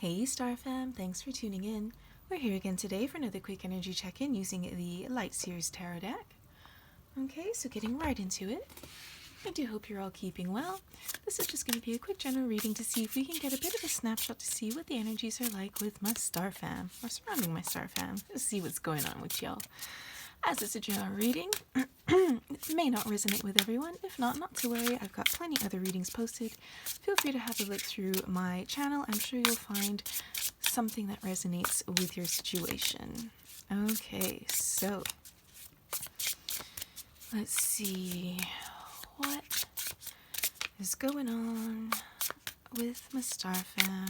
Hey Star Fam, thanks for tuning in. We're here again today for another quick energy check-in using the Light Series Tarot deck. Okay, so getting right into it. I do hope you're all keeping well. This is just going to be a quick general reading to see if we can get a bit of a snapshot to see what the energies are like with my Star Fam, or surrounding my Star Fam, to see what's going on with y'all. As it's a general reading, it may not resonate with everyone. If not, not to worry. I've got plenty other readings posted. Feel free to have a look through my channel. I'm sure you'll find something that resonates with your situation. Okay, so let's see what is going on with my Star Fam.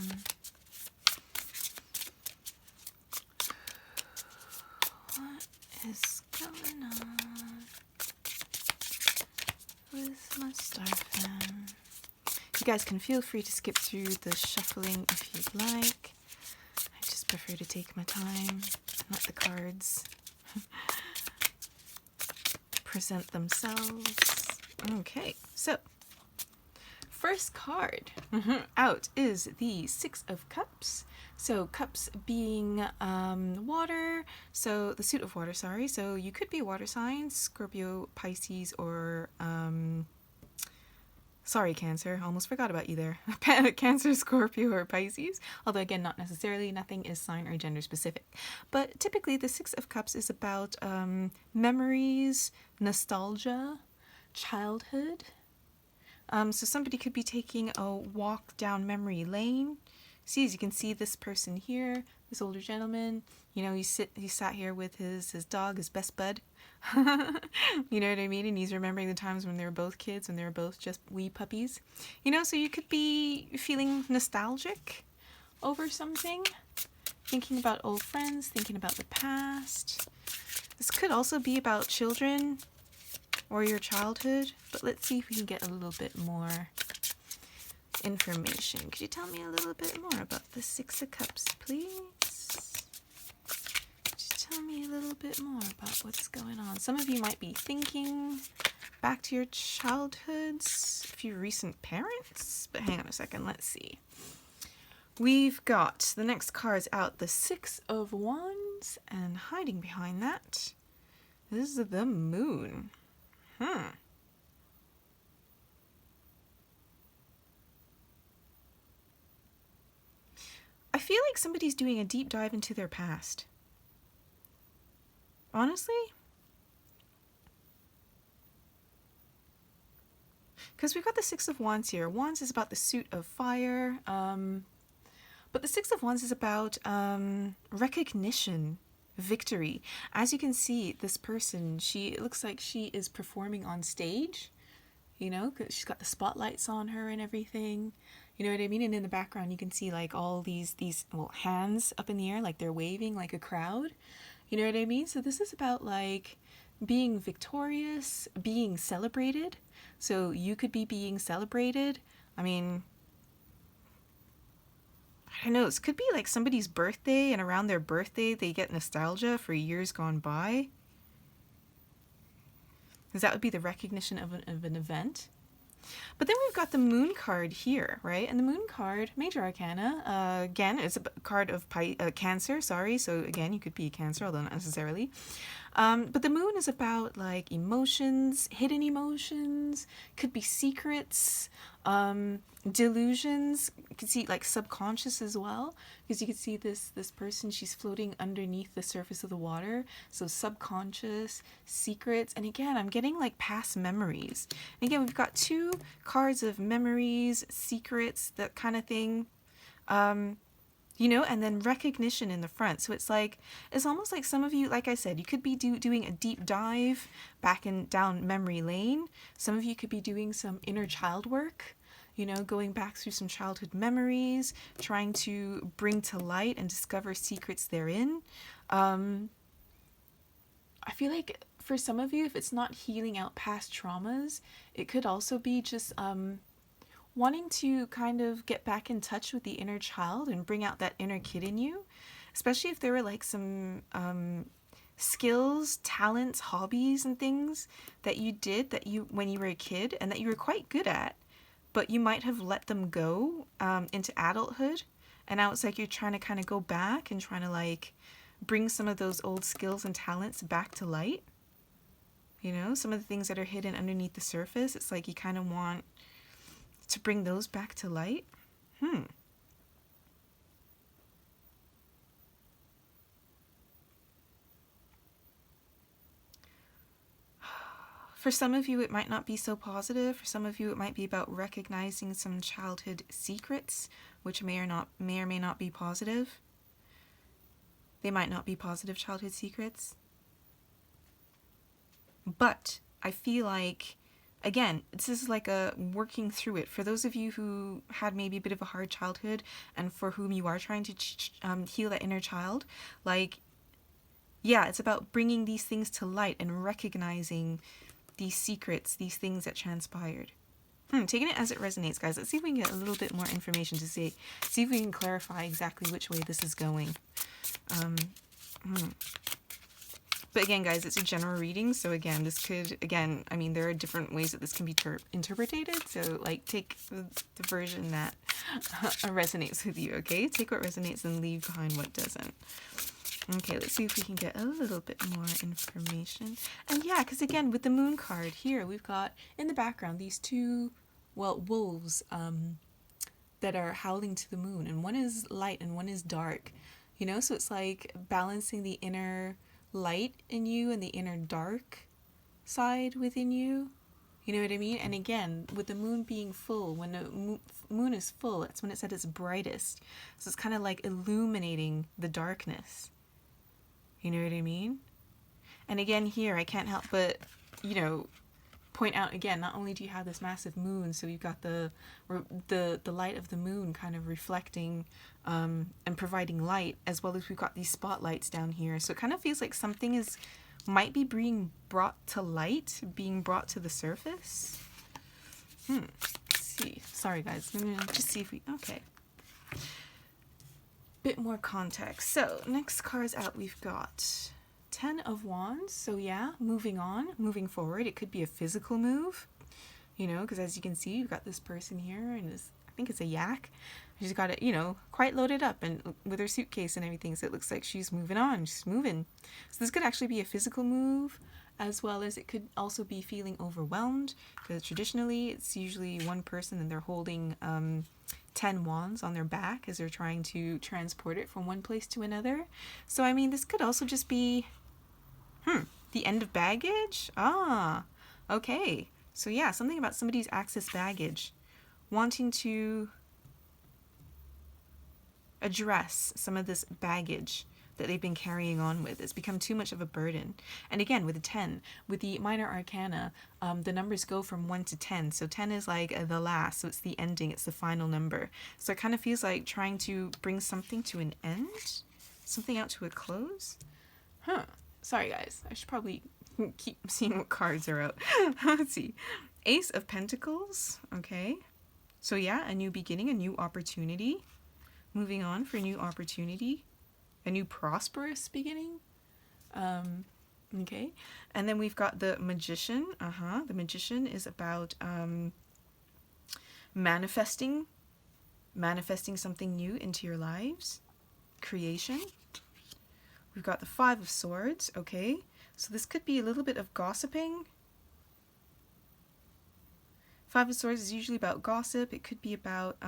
What is going on with my Star Fam? You guys can feel free to skip through the shuffling if you'd like. I just prefer to take my time, let the cards present themselves. Okay, so first card out is the Six of Cups. So cups being water, so the suit of water, sorry. So you could be a water sign, Scorpio, Pisces, or sorry, Cancer, almost forgot about you there. Cancer, Scorpio, or Pisces. Although again, not necessarily, nothing is sign or gender specific. But typically the Six of Cups is about memories, nostalgia, childhood. So somebody could be taking a walk down memory lane. See, as you can see, this person here, this older gentleman, you know, he sat here with his dog, his best bud. You know what I mean? And he's remembering the times when they were both kids, when they were both just wee puppies. You know, so you could be feeling nostalgic over something, thinking about old friends, thinking about the past. This could also be about children or your childhood, but let's see if we can get a little bit more information. Could you tell me a little bit more about the Six of Cups, please? Could you tell me a little bit more about what's going on? Some of you might be thinking back to your childhoods, a few recent parents, but hang on a second, let's see. We've got the next cards out, the Six of Wands, and hiding behind that is the Moon. I feel like somebody's doing a deep dive into their past. Honestly? Because we've got the Six of Wands here. Wands is about the suit of fire. But the Six of Wands is about recognition, victory. As you can see, this person, it looks like she is performing on stage. You know, 'cause she's got the spotlights on her and everything. You know what I mean? And in the background, you can see like all these hands up in the air, like they're waving like a crowd. You know what I mean? So this is about like being victorious, being celebrated. So you could be being celebrated. I mean, I don't know. This could be like somebody's birthday, and around their birthday, they get nostalgia for years gone by. Because that would be the recognition of an event. But then we've got the Moon card here, right? And the Moon card, Major Arcana, again, it's a card of Cancer, sorry. So again, you could be a Cancer, although not necessarily. But the Moon is about like emotions, hidden emotions, could be secrets, delusions. You can see like subconscious as well, because you can see this person, she's floating underneath the surface of the water. So subconscious, secrets, and again, I'm getting like past memories. And again, we've got two cards of memories, secrets, that kind of thing. You know, and then recognition in the front. So it's almost like some of you, like I said, you could be doing a deep dive back down memory lane. Some of you could be doing some inner child work, you know, going back through some childhood memories, trying to bring to light and discover secrets therein. I feel like for some of you, if it's not healing out past traumas, it could also be just wanting to kind of get back in touch with the inner child and bring out that inner kid in you, especially if there were like some skills, talents, hobbies, and things that you did when you were a kid and that you were quite good at, but you might have let them go into adulthood And now it's like you're trying to kind of go back and trying to like bring some of those old skills and talents back to light. You know, some of the things that are hidden underneath the surface, it's like you kind of want to bring those back to light. For some of you, it might not be so positive. For some of you, it might be about recognizing some childhood secrets, which may or may not be positive. They might not be positive childhood secrets. But I feel like, again, this is like a working through it. For those of you who had maybe a bit of a hard childhood and for whom you are trying to heal that inner child, like, yeah, it's about bringing these things to light and recognizing these secrets, these things that transpired. Taking it as it resonates, guys. Let's see if we can get a little bit more information to see if we can clarify exactly which way this is going. But again, guys, it's a general reading. So again, this could, again, I mean, there are different ways that this can be interpreted. So like take the version that resonates with you, okay? Take what resonates and leave behind what doesn't. Okay, let's see if we can get a little bit more information. And yeah, because again, with the moon card here, we've got in the background these two, well, wolves that are howling to the moon. And one is light and one is dark, you know? So it's like balancing the inner light in you and the inner dark side within you. You know what I mean? And again, with the moon being full, when the moon is full, that's when it's at its brightest. So it's kind of like illuminating the darkness. You know what I mean? And again, here, I can't help but, you know, point out again, not only do you have this massive moon, so you've got the light of the moon kind of reflecting and providing light, as well as we've got these spotlights down here. So it kind of feels like something might be being brought to light, being brought to the surface. Let's see. Sorry, guys. I'm gonna just see if we... Okay. Bit more context. So next cards out, we've got 10 of Wands. So yeah, moving on, moving forward. It could be a physical move, you know, because as you can see, you've got this person here and this, I think it's a yak. She's got it, you know, quite loaded up and with her suitcase and everything. So it looks like she's moving on, she's moving. So this could actually be a physical move, as well as it could also be feeling overwhelmed, because traditionally it's usually one person and they're holding 10 wands on their back as they're trying to transport it from one place to another. So I mean, this could also just be the end of baggage. Okay, so yeah, something about somebody's access baggage, wanting to address some of this baggage that they've been carrying on with. It's become too much of a burden. And again, with the 10, with the minor arcana, the numbers go from 1 to 10. So 10 is like the last, so it's the ending, it's the final number. So it kind of feels like trying to bring something to an end, something out to a close. Sorry, guys. I should probably keep seeing what cards are out. Let's see. Ace of Pentacles. Okay. So yeah, a new beginning, a new opportunity. Moving on for a new opportunity. A new prosperous beginning. Okay. And then we've got the Magician. The Magician is about manifesting something new into your lives. Creation. We've got the Five of Swords. Okay. So this could be a little bit of gossiping. Five of Swords is usually about gossip. It could be about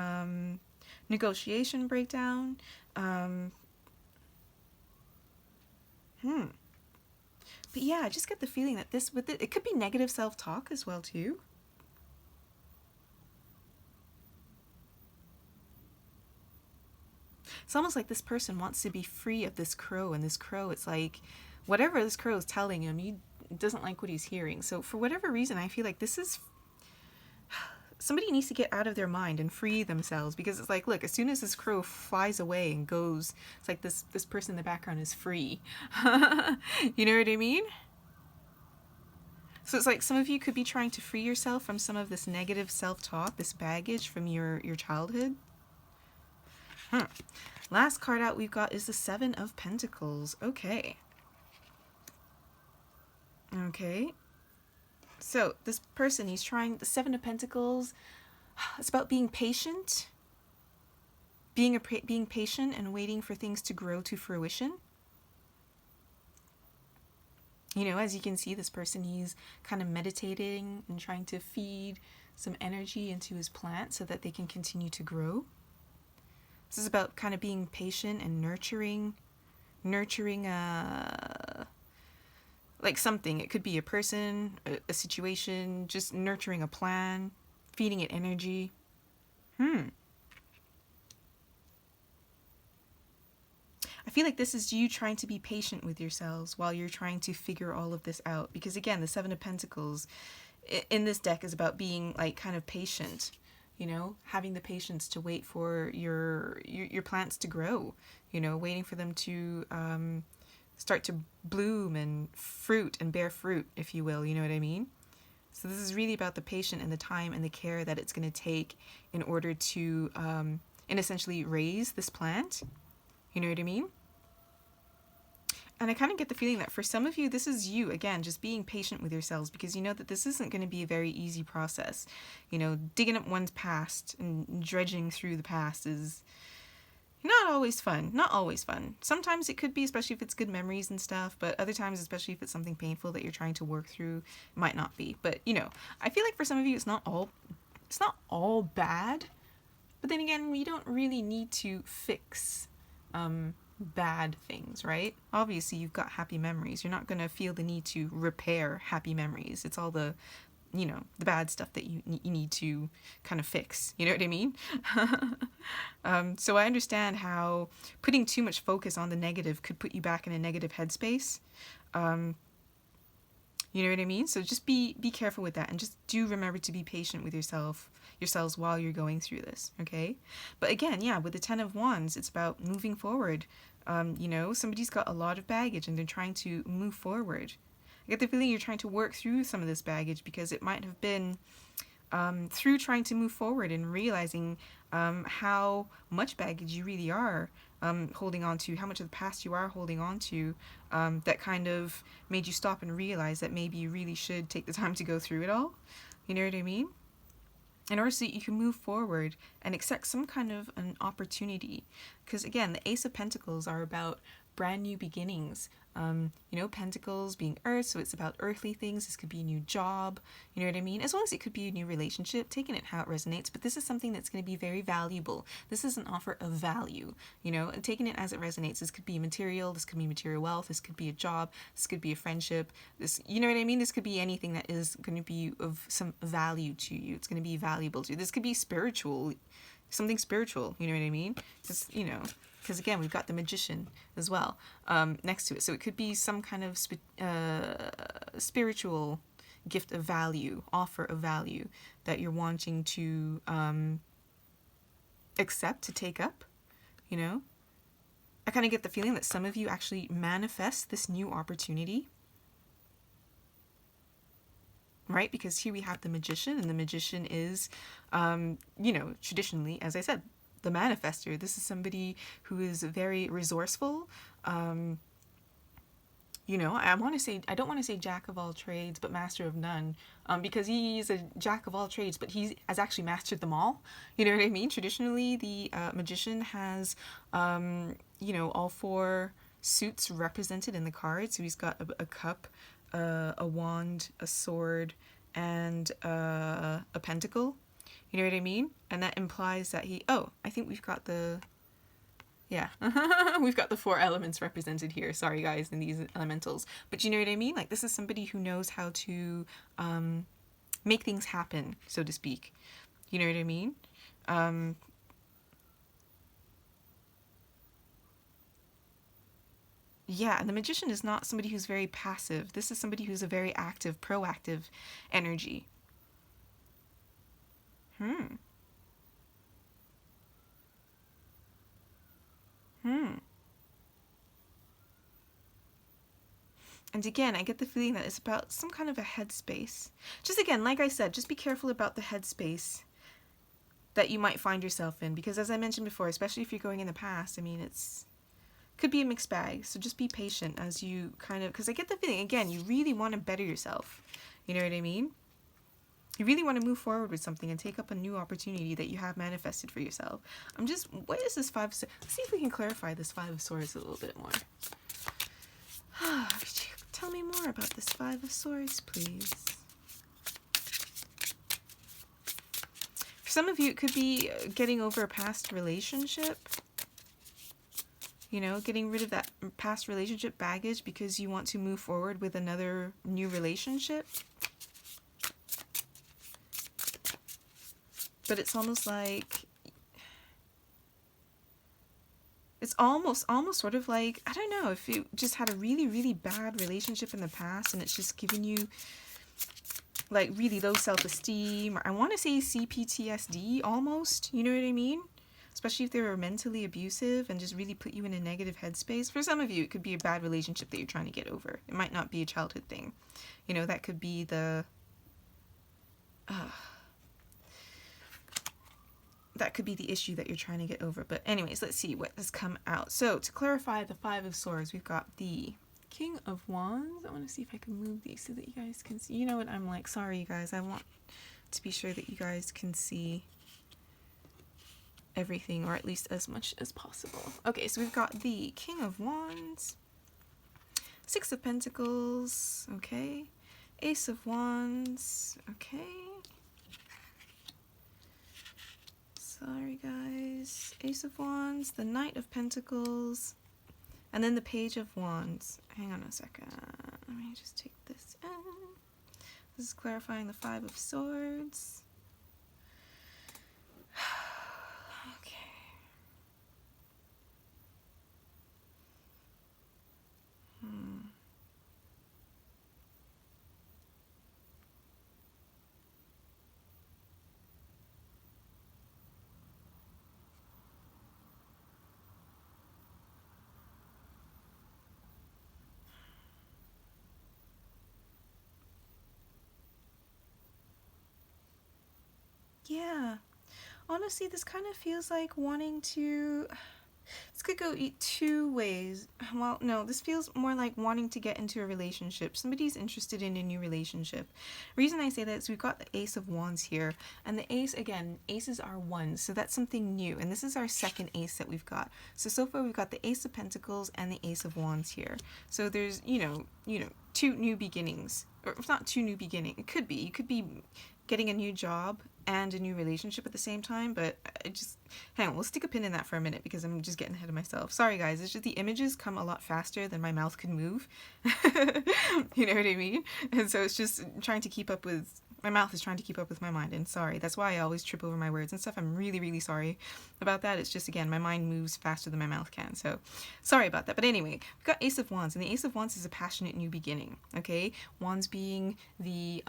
negotiation breakdown. But yeah, I just get the feeling that this, with it could be negative self-talk as well too. It's almost like this person wants to be free of this crow, and this crow, it's like whatever this crow is telling him, he doesn't like what he's hearing. So for whatever reason, I feel like this is somebody needs to get out of their mind and free themselves, because it's like, look, as soon as this crow flies away and goes, it's like this person in the background is free. You know what I mean? So it's like some of you could be trying to free yourself from some of this negative self-talk, this baggage from your childhood. Last card out we've got is the Seven of Pentacles. Okay. So this person, he's trying, the Seven of Pentacles, it's about being patient. being patient and waiting for things to grow to fruition. You know, as you can see, this person, he's kind of meditating and trying to feed some energy into his plant so that they can continue to grow. This is about kind of being patient and nurturing like something. It could be a person, a situation, just nurturing a plan, feeding it energy. I feel like this is you trying to be patient with yourselves while you're trying to figure all of this out. Because again, the Seven of Pentacles in this deck is about being like kind of patient, you know, having the patience to wait for your plants to grow, you know, waiting for them to start to bloom and fruit and bear fruit, if you will, you know what I mean? So this is really about the patient and the time and the care that it's going to take in order to, and essentially raise this plant. You know what I mean? And I kind of get the feeling that for some of you, this is you, again, just being patient with yourselves, because you know that this isn't going to be a very easy process. You know, digging up one's past and dredging through the past is not always fun. Not always fun. Sometimes it could be, especially if it's good memories and stuff, but other times, especially if it's something painful that you're trying to work through, it might not be. But, you know, I feel like for some of you, it's not all bad. But then again, we don't really need to fix bad things, right? Obviously, you've got happy memories. You're not going to feel the need to repair happy memories. It's all the, you know, the bad stuff that you need to kind of fix. You know what I mean? So I understand how putting too much focus on the negative could put you back in a negative headspace. You know what I mean? So just be careful with that, and just do remember to be patient with yourselves while you're going through this, okay? But again, yeah, with the Ten of Wands, it's about moving forward. You know, somebody's got a lot of baggage and they're trying to move forward. I get the feeling you're trying to work through some of this baggage because it might have been through trying to move forward and realizing how much baggage you really are holding on to, how much of the past you are holding on to, that kind of made you stop and realize that maybe you really should take the time to go through it all. You know what I mean? In order so that you can move forward and accept some kind of an opportunity. Because again, the Ace of Pentacles are about brand new beginnings. You know, Pentacles being earth, so it's about earthly things. This could be a new job, you know what I mean? As well as it could be a new relationship, taking it how it resonates. But this is something that's going to be very valuable. This is an offer of value, you know, and taking it as it resonates. This could be material, this could be material wealth, this could be a job, this could be a friendship, this, you know what I mean? This could be anything that is going to be of some value to you. It's going to be valuable to you. This could be spiritual, something spiritual, you know what I mean? Just, you know, because again, we've got the Magician as well next to it. So it could be some kind of spiritual gift of value, offer of value that you're wanting to accept, to take up, you know? I kind of get the feeling that some of you actually manifest this new opportunity, right? Because here we have the Magician, and the Magician is, you know, traditionally, as I said, the manifester. This is somebody who is very resourceful. You know, I don't want to say jack of all trades, but master of none, because he's a jack of all trades, but he has actually mastered them all. You know what I mean? Traditionally, the Magician has, you know, all four suits represented in the card. So he's got a cup, a wand, a sword, and a pentacle. You know what I mean? And that implies that I think we've got we've got the four elements represented here. Sorry, guys, in these elementals. But you know what I mean? Like, this is somebody who knows how to make things happen, so to speak. You know what I mean? Yeah, and the Magician is not somebody who's very passive. This is somebody who's a very active, proactive energy. And again, I get the feeling that it's about some kind of a headspace. Just again, like I said, just be careful about the headspace that you might find yourself in. Because as I mentioned before, especially if you're going in the past, I mean, could be a mixed bag. So just be patient as you kind of, because I get the feeling, again, you really want to better yourself. You know what I mean? You really want to move forward with something and take up a new opportunity that you have manifested for yourself. What is this Five of Swords? Let's see if we can clarify this Five of Swords a little bit more. Could you tell me more about this Five of Swords, please? For some of you, it could be getting over a past relationship. You know, getting rid of that past relationship baggage because you want to move forward with another new relationship. But it's almost like, it's almost sort of like, I don't know, if you just had a really, really bad relationship in the past and it's just giving you like really low self-esteem, or I want to say CPTSD almost, you know what I mean? Especially if they were mentally abusive and just really put you in a negative headspace. For some of you, it could be a bad relationship that you're trying to get over. It might not be a childhood thing. You know, that could be the... that could be the issue that you're trying to get over. But anyways, let's see what has come out. So to clarify the Five of Swords, we've got the King of Wands. I want to see if I can move these so that you guys can see. You know what I'm like? Sorry, you guys. I want to be sure that you guys can see everything, or at least as much as possible. Okay, so we've got the King of Wands, Six of Pentacles, okay, Ace of Wands, okay. Sorry guys, Ace of Wands, the Knight of Pentacles, and then the Page of Wands. Hang on a second, let me just take this in. This is clarifying the Five of Swords. Yeah, honestly, this kind of feels like wanting to... This could go two ways. Well, no, this feels more like wanting to get into a relationship. Somebody's interested in a new relationship. The reason I say that is we've got the Ace of Wands here. And the Ace, again, aces are ones. So that's something new. And this is our second ace that we've got. So far we've got the Ace of Pentacles and the Ace of Wands here. So there's, you know, two new beginnings. Or if not two new beginnings, it could be. You could be getting a new job and a new relationship at the same time, but I just, hang on, we'll stick a pin in that for a minute because I'm just getting ahead of myself. Sorry guys, it's just the images come a lot faster than my mouth can move. You know what I mean? And so it's just trying to keep up with, my mouth is trying to keep up with my mind, and sorry, that's why I always trip over my words and stuff. I'm really, really sorry about that. It's just, again, my mind moves faster than my mouth can, so sorry about that. But anyway, we've got Ace of Wands, and the Ace of Wands is a passionate new beginning, okay? Wands being the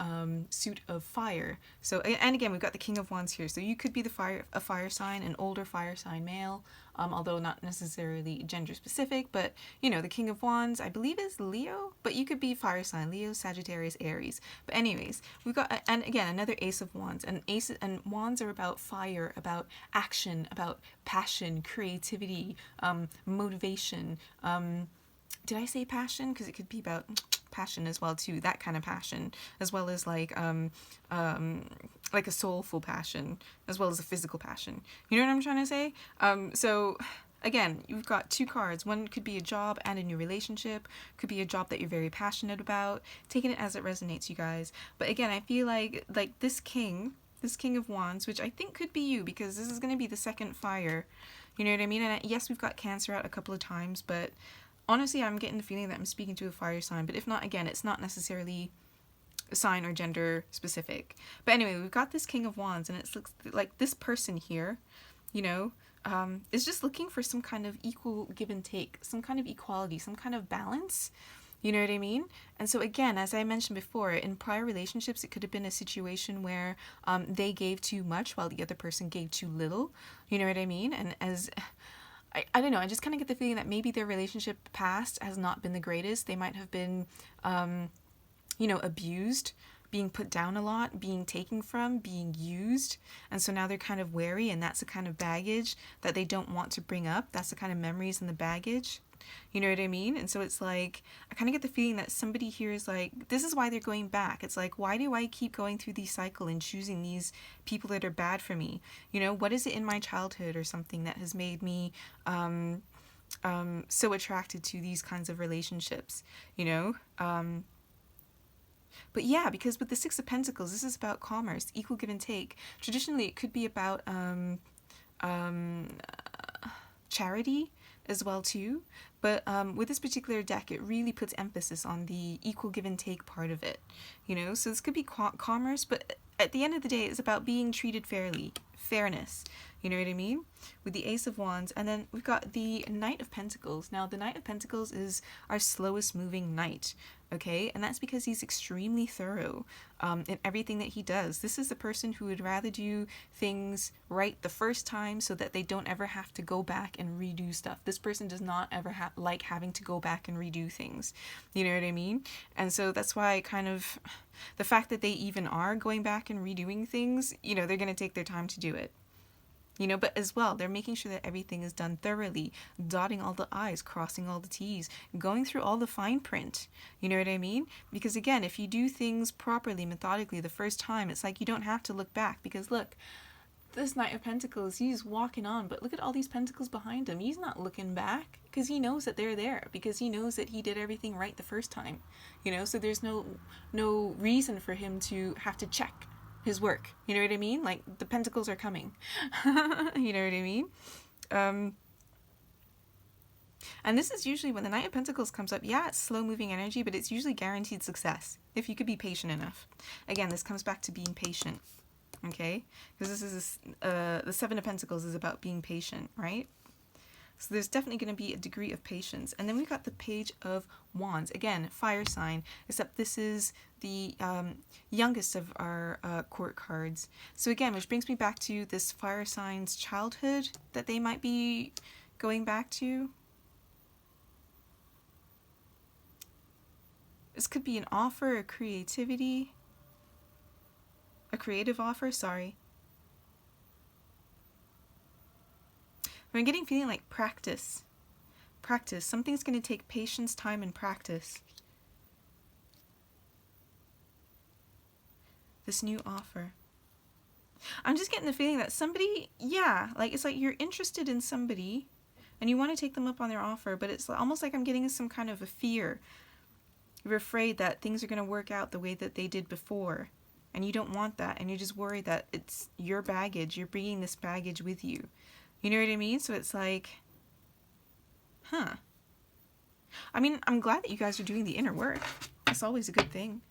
suit of fire. So, and again, we've got the King of Wands here, so you could be a fire sign, an older fire sign male, although not necessarily gender specific, but you know, the King of Wands, I believe is Leo, but you could be fire sign, Leo, Sagittarius, Aries. But anyways, we've got, and again, another Ace of Wands, and Wands are about fire, about action, about passion, creativity, motivation. Did I say passion? Because it could be about passion as well too, that kind of passion, as well as like a soulful passion, as well as a physical passion. You know what I'm trying to say? So again, you've got two cards. One could be a job and a new relationship, could be a job that you're very passionate about, taking it as it resonates, you guys. But again, I feel like this King of Wands, which I think could be you, because this is going to be the second fire, you know what I mean? And yes, we've got Cancer out a couple of times, but honestly, I'm getting the feeling that I'm speaking to a fire sign. But if not, again, it's not necessarily a sign or gender specific. But anyway, we've got this King of Wands, and it looks like this person here, you know, is just looking for some kind of equal give and take, some kind of equality, some kind of balance. You know what I mean? And so again, as I mentioned before, in prior relationships, it could have been a situation where they gave too much while the other person gave too little. You know what I mean? And as... I don't know, I just kind of get the feeling that maybe their relationship past has not been the greatest. They might have been, you know, abused, being put down a lot, being taken from, being used. And so now they're kind of wary, and that's the kind of baggage that they don't want to bring up. That's the kind of memories and the baggage. You know what I mean? And so it's like, I kind of get the feeling that somebody here is like, this is why they're going back. It's like, why do I keep going through these cycle and choosing these people that are bad for me? You know, what is it in my childhood or something that has made me so attracted to these kinds of relationships, you know? But yeah, because with the Six of Pentacles, this is about commerce, equal give and take. Traditionally, it could be about charity as well too, but with this particular deck, it really puts emphasis on the equal give and take part of it, you know. So this could be commerce, but at the end of the day, it's about being treated fairly, fairness, you know what I mean, with the Ace of Wands. And then we've got the Knight of Pentacles. Now the Knight of Pentacles is our slowest moving knight, okay, and that's because he's extremely thorough in everything that he does. This is the person who would rather do things right the first time so that they don't ever have to go back and redo stuff. This person does not ever like having to go back and redo things, you know what I mean? And so that's why kind of the fact that they even are going back and redoing things, you know, they're going to take their time to do it. You know, but as well, they're making sure that everything is done thoroughly, dotting all the I's, crossing all the T's, going through all the fine print. You know what I mean? Because again, if you do things properly, methodically, the first time, it's like you don't have to look back. Because look, this Knight of Pentacles, he's walking on, but look at all these pentacles behind him. He's not looking back because he knows that they're there, because he knows that he did everything right the first time. You know, so there's no reason for him to have to check his work. You know what I mean? Like, the pentacles are coming. You know what I mean? And this is usually when the Knight of Pentacles comes up, yeah, it's slow moving energy, but it's usually guaranteed success if you could be patient enough. Again, this comes back to being patient, okay? Because this is the Seven of Pentacles is about being patient, right? So there's definitely going to be a degree of patience. And then we've got the Page of Wands. Again, fire sign, except this is the youngest of our court cards. So again, which brings me back to this fire sign's childhood that they might be going back to. This could be an offer, a creative offer, sorry. I'm getting feeling like practice. Practice. Something's going to take patience, time, and practice. This new offer. I'm just getting the feeling that somebody, yeah, like it's like you're interested in somebody and you want to take them up on their offer, but it's almost like I'm getting some kind of a fear. You're afraid that things are going to work out the way that they did before. And you don't want that. And you're just worried that it's your baggage. You're bringing this baggage with you. You know what I mean? So it's like, huh. I mean, I'm glad that you guys are doing the inner work. That's always a good thing.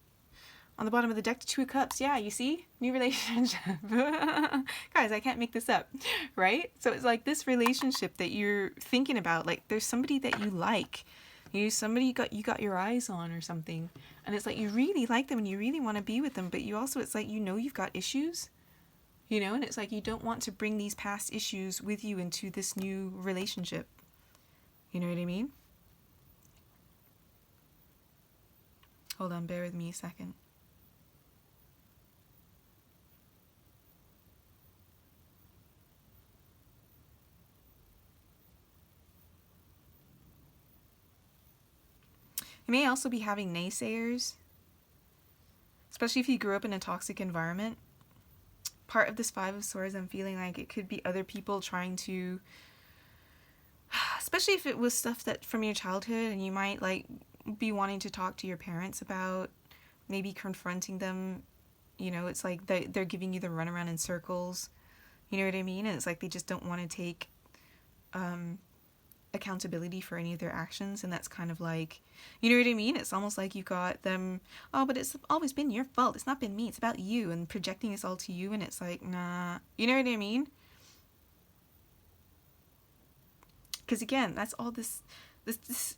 On the bottom of the deck, the Two of Cups. Yeah, you see? New relationship. Guys, I can't make this up, right? So it's like this relationship that you're thinking about. Like, there's somebody that you like. You know, somebody you got your eyes on or something. And it's like you really like them and you really want to be with them. But you also, it's like, you know you've got issues. You know, and it's like you don't want to bring these past issues with you into this new relationship. You know what I mean? Hold on, bear with me a second. You may also be having naysayers, especially if you grew up in a toxic environment. Part of this Five of Swords, I'm feeling like it could be other people trying to, especially if it was stuff that from your childhood and you might like be wanting to talk to your parents about, maybe confronting them. You know, it's like they're giving you the runaround in circles. You know what I mean? And it's like they just don't want to take accountability for any of their actions, and that's kind of like, you know what I mean? It's almost like you got them, oh, but it's always been your fault, it's not been me, it's about you, and projecting this all to you, and it's like, nah, you know what I mean? Because again, that's all this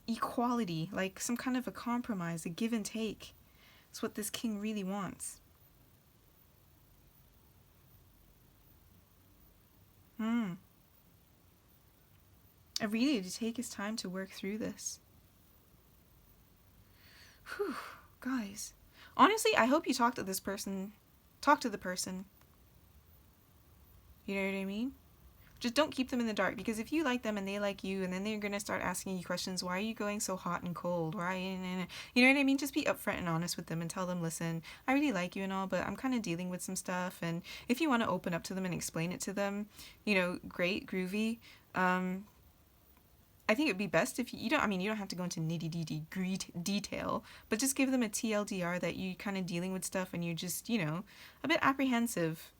equality, like some kind of a compromise, a give and take. It's what this king really wants. Really to take his time to work through this. Whew, guys. Honestly, I hope you talk to the person. You know what I mean? just don't keep them in the dark, because if you like them and they like you, and then they're going to start asking you questions, why are you going so hot and cold? Why, you know what I mean? Just be upfront and honest with them and tell them, listen, I really like you and all, but I'm kind of dealing with some stuff. And if you want to open up to them and explain it to them, you know, great, groovy. I think it'd be best if you don't, I mean, you don't have to go into nitty-gritty detail, but just give them a TLDR that you kind of dealing with stuff and you're just, you know, a bit apprehensive,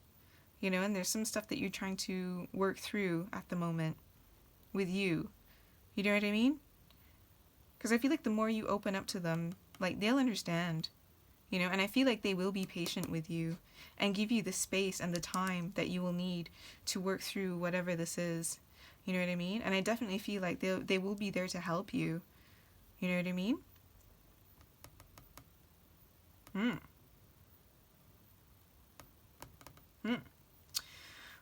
you know, and there's some stuff that you're trying to work through at the moment with you. You know what I mean? Because I feel like the more you open up to them, like, they'll understand, you know, and I feel like they will be patient with you and give you the space and the time that you will need to work through whatever this is. You know what I mean? And I definitely feel like they will be there to help you. You know what I mean?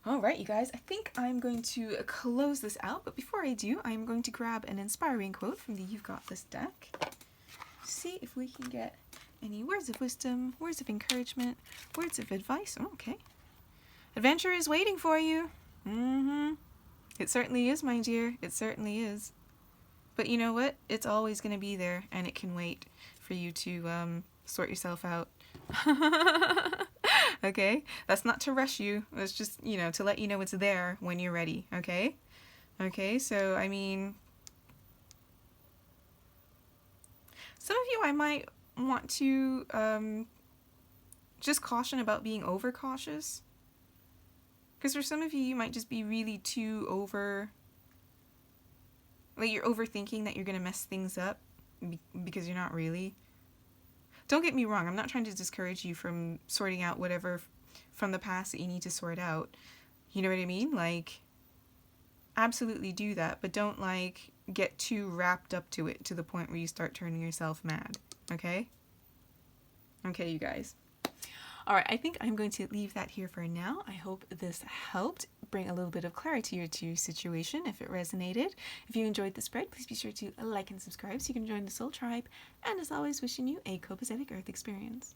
All right, you guys, I think I'm going to close this out. But before I do, I'm going to grab an inspiring quote from the You've Got This deck. See if we can get any words of wisdom, words of encouragement, words of advice. Oh, okay. Adventure is waiting for you. It certainly is, my dear. It certainly is. But you know what? It's always going to be there, and it can wait for you to sort yourself out. Okay? That's not to rush you. It's just, you know, to let you know it's there when you're ready. Okay? Okay, so, I mean, some of you I might want to just caution about being overcautious. Because for some of you, you might just be really too like, you're overthinking that you're going to mess things up because you're not really. Don't get me wrong, I'm not trying to discourage you from sorting out whatever from the past that you need to sort out. You know what I mean? Like, absolutely do that, but don't, like, get too wrapped up to it to the point where you start turning yourself mad. Okay? Okay, you guys. All right, I think I'm going to leave that here for now. I hope this helped bring a little bit of clarity to your situation if it resonated. If you enjoyed the spread, please be sure to like and subscribe so you can join the Soul Tribe. And as always, wishing you a copacetic Earth experience.